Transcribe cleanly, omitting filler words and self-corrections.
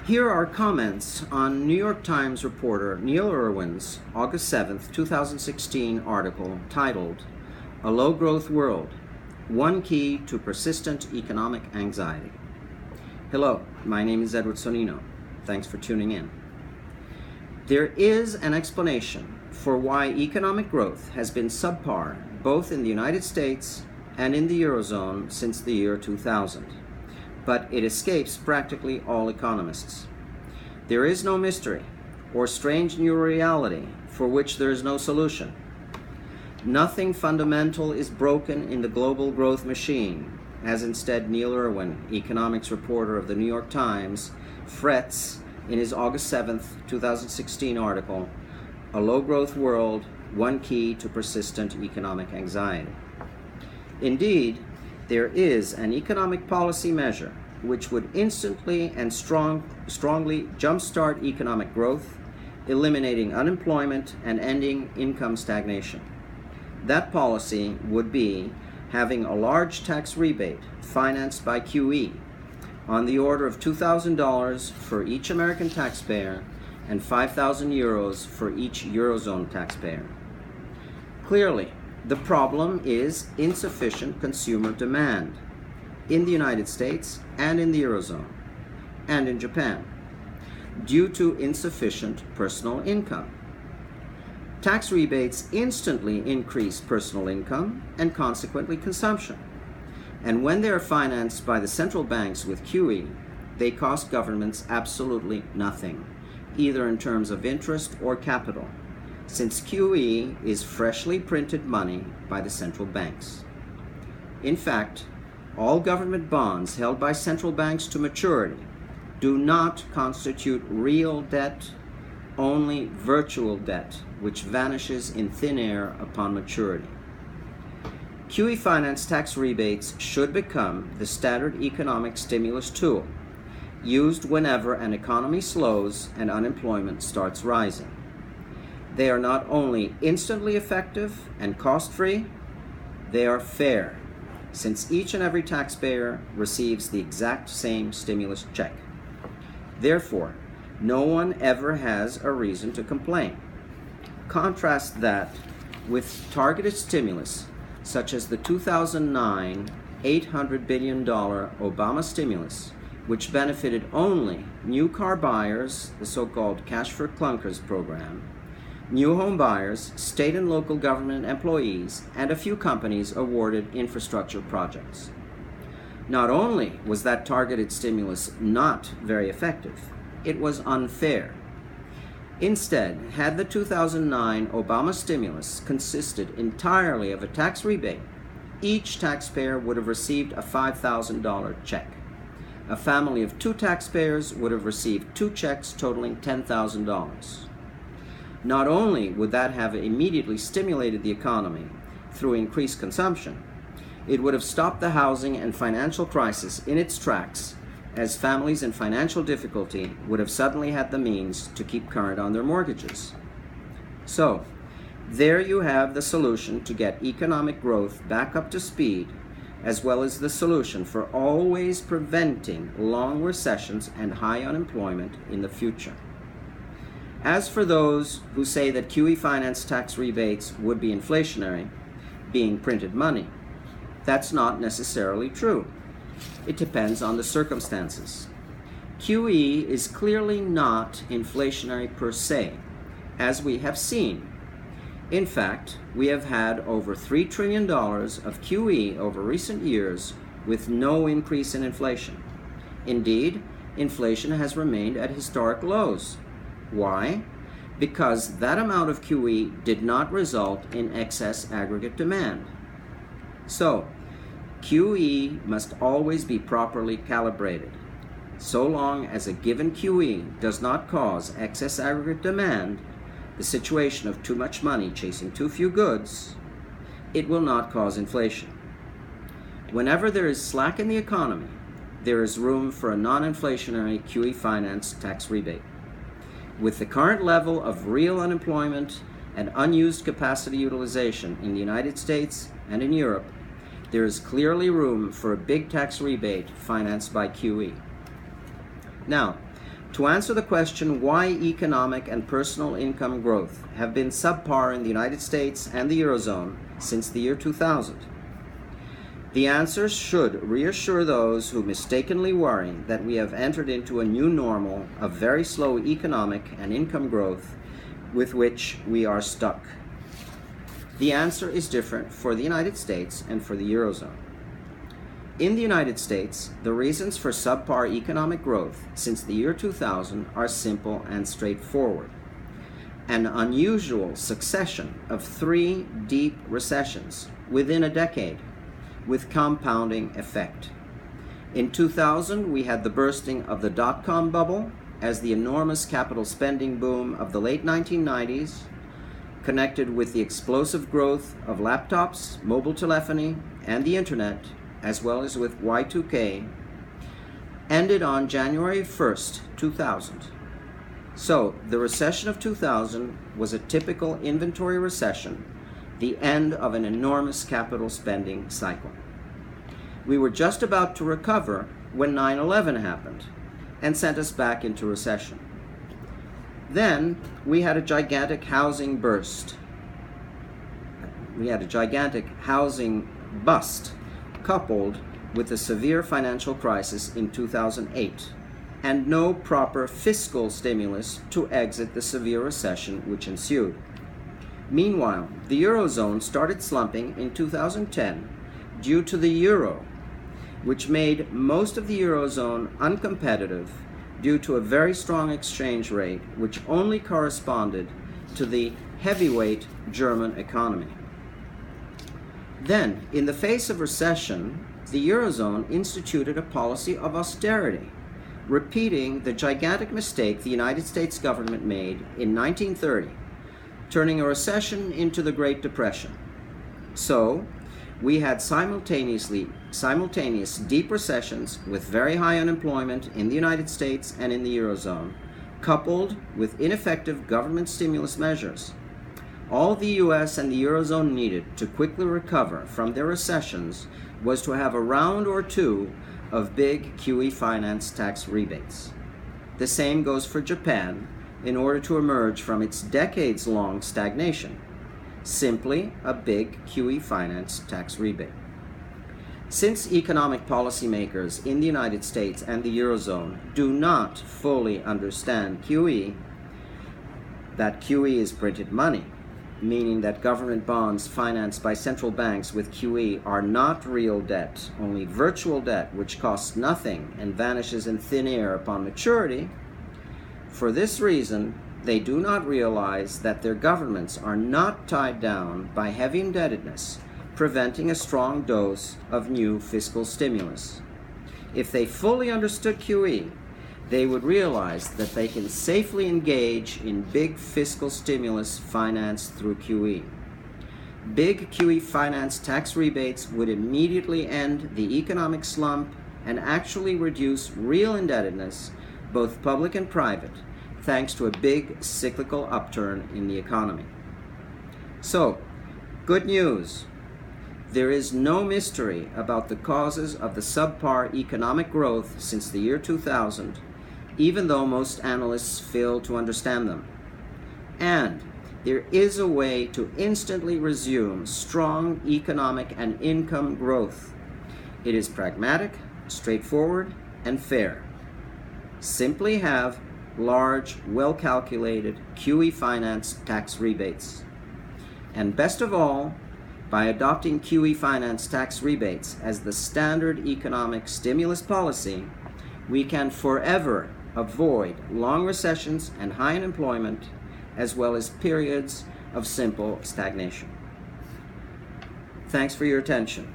Here are comments on New York Times reporter Neil Irwin's August 7, 2016 article titled, "A Low-Growth World, One Key to Persistent Economic Anxiety." Hello, my name is Edward Sonino. Thanks for tuning in. There is an explanation for why economic growth has been subpar both in the United States and in the Eurozone since the year 2000. But it escapes practically all economists. There is no mystery or strange new reality for which there is no solution. Nothing fundamental is broken in the global growth machine, as instead Neil Irwin, economics reporter of the New York Times, frets in his August 7, 2016 article, "A Low-Growth World, One Key to Persistent Economic Anxiety." Indeed, there is an economic policy measure which would instantly and strongly jumpstart economic growth, eliminating unemployment and ending income stagnation. That policy would be having a large tax rebate financed by QE on the order of $2,000 for each American taxpayer and 5,000 euros for each Eurozone taxpayer. Clearly, the problem is insufficient consumer demand in the United States and in the Eurozone and in Japan due to insufficient personal income. Tax rebates instantly increase personal income and consequently consumption. And when they are financed by the central banks with QE, they cost governments absolutely nothing, either in terms of interest or capital, since QE is freshly printed money by the central banks. In fact, all government bonds held by central banks to maturity do not constitute real debt, only virtual debt, which vanishes in thin air upon maturity. QE-financed tax rebates should become the standard economic stimulus tool, used whenever an economy slows and unemployment starts rising. They are not only instantly effective and cost-free, they are fair, since each and every taxpayer receives the exact same stimulus check. Therefore, no one ever has a reason to complain. Contrast that with targeted stimulus, such as the 2009 $800 billion Obama stimulus, which benefited only new car buyers, the so-called Cash for Clunkers program, new home buyers, state and local government employees, and a few companies awarded infrastructure projects. Not only was that targeted stimulus not very effective, it was unfair. Instead, had the 2009 Obama stimulus consisted entirely of a tax rebate, each taxpayer would have received a $5,000 check. A family of two taxpayers would have received two checks totaling $10,000. Not only would that have immediately stimulated the economy through increased consumption, it would have stopped the housing and financial crisis in its tracks, as families in financial difficulty would have suddenly had the means to keep current on their mortgages. So, there you have the solution to get economic growth back up to speed, as well as the solution for always preventing long recessions and high unemployment in the future. As for those who say that QE-financed tax rebates would be inflationary, being printed money, that's not necessarily true. It depends on the circumstances. QE is clearly not inflationary per se, as we have seen. In fact, we have had over $3 trillion of QE over recent years with no increase in inflation. Indeed, inflation has remained at historic lows. Why? Because that amount of QE did not result in excess aggregate demand. So, QE must always be properly calibrated. So long as a given QE does not cause excess aggregate demand, the situation of too much money chasing too few goods, it will not cause inflation. Whenever there is slack in the economy, there is room for a non-inflationary QE-financed tax rebate. With the current level of real unemployment and unused capacity utilization in the United States and in Europe, there is clearly room for a big tax rebate financed by QE. Now, To answer the question why economic and personal income growth have been subpar in the United States and the Eurozone since the year 2000, the answer should reassure those who mistakenly worry that we have entered into a new normal of very slow economic and income growth with which we are stuck. The answer is different for the United States and for the Eurozone. In the United States, the reasons for subpar economic growth since the year 2000 are simple and straightforward. An unusual succession of 3 deep recessions within a decade, with compounding effect. In 2000, we had the bursting of the dot-com bubble as the enormous capital spending boom of the late 1990s, connected with the explosive growth of laptops, mobile telephony, and the internet, as well as with Y2K, ended on January 1st, 2000. So, the recession of 2000 was a typical inventory recession, the end of an enormous capital spending cycle. We were just about to recover when 9/11 happened and sent us back into recession. Then we had a gigantic housing burst. We had a gigantic housing bust coupled with a severe financial crisis in 2008 and no proper fiscal stimulus to exit the severe recession which ensued. Meanwhile, the Eurozone started slumping in 2010 due to the euro, which made most of the Eurozone uncompetitive due to a very strong exchange rate which only corresponded to the heavyweight German economy. Then, in the face of recession, the Eurozone instituted a policy of austerity, repeating the gigantic mistake the United States government made in 1930, turning a recession into the Great Depression. So, we had simultaneous deep recessions with very high unemployment in the United States and in the Eurozone, coupled with ineffective government stimulus measures. All the US and the Eurozone needed to quickly recover from their recessions was to have a round or two of big QE finance tax rebates. The same goes for Japan in order to emerge from its decades-long stagnation. Simply a big QE finance tax rebate. Since economic policymakers in the United States and the Eurozone do not fully understand QE, that QE is printed money, meaning that government bonds financed by central banks with QE are not real debt, only virtual debt which costs nothing and vanishes in thin air upon maturity. For this reason, they do not realize that their governments are not tied down by heavy indebtedness, preventing a strong dose of new fiscal stimulus. If they fully understood QE, they would realize that they can safely engage in big fiscal stimulus financed through QE. Big QE finance tax rebates would immediately end the economic slump and actually reduce real indebtedness, both public and private, thanks to a big cyclical upturn in the economy. So, good news. There is no mystery about the causes of the subpar economic growth since the year 2000, even though most analysts fail to understand them. And there is a way to instantly resume strong economic and income growth. It is pragmatic, straightforward, and fair. Simply have large, well-calculated QE finance tax rebates. And best of all, by adopting QE finance tax rebates as the standard economic stimulus policy, we can forever avoid long recessions and high unemployment, as well as periods of simple stagnation. Thanks for your attention.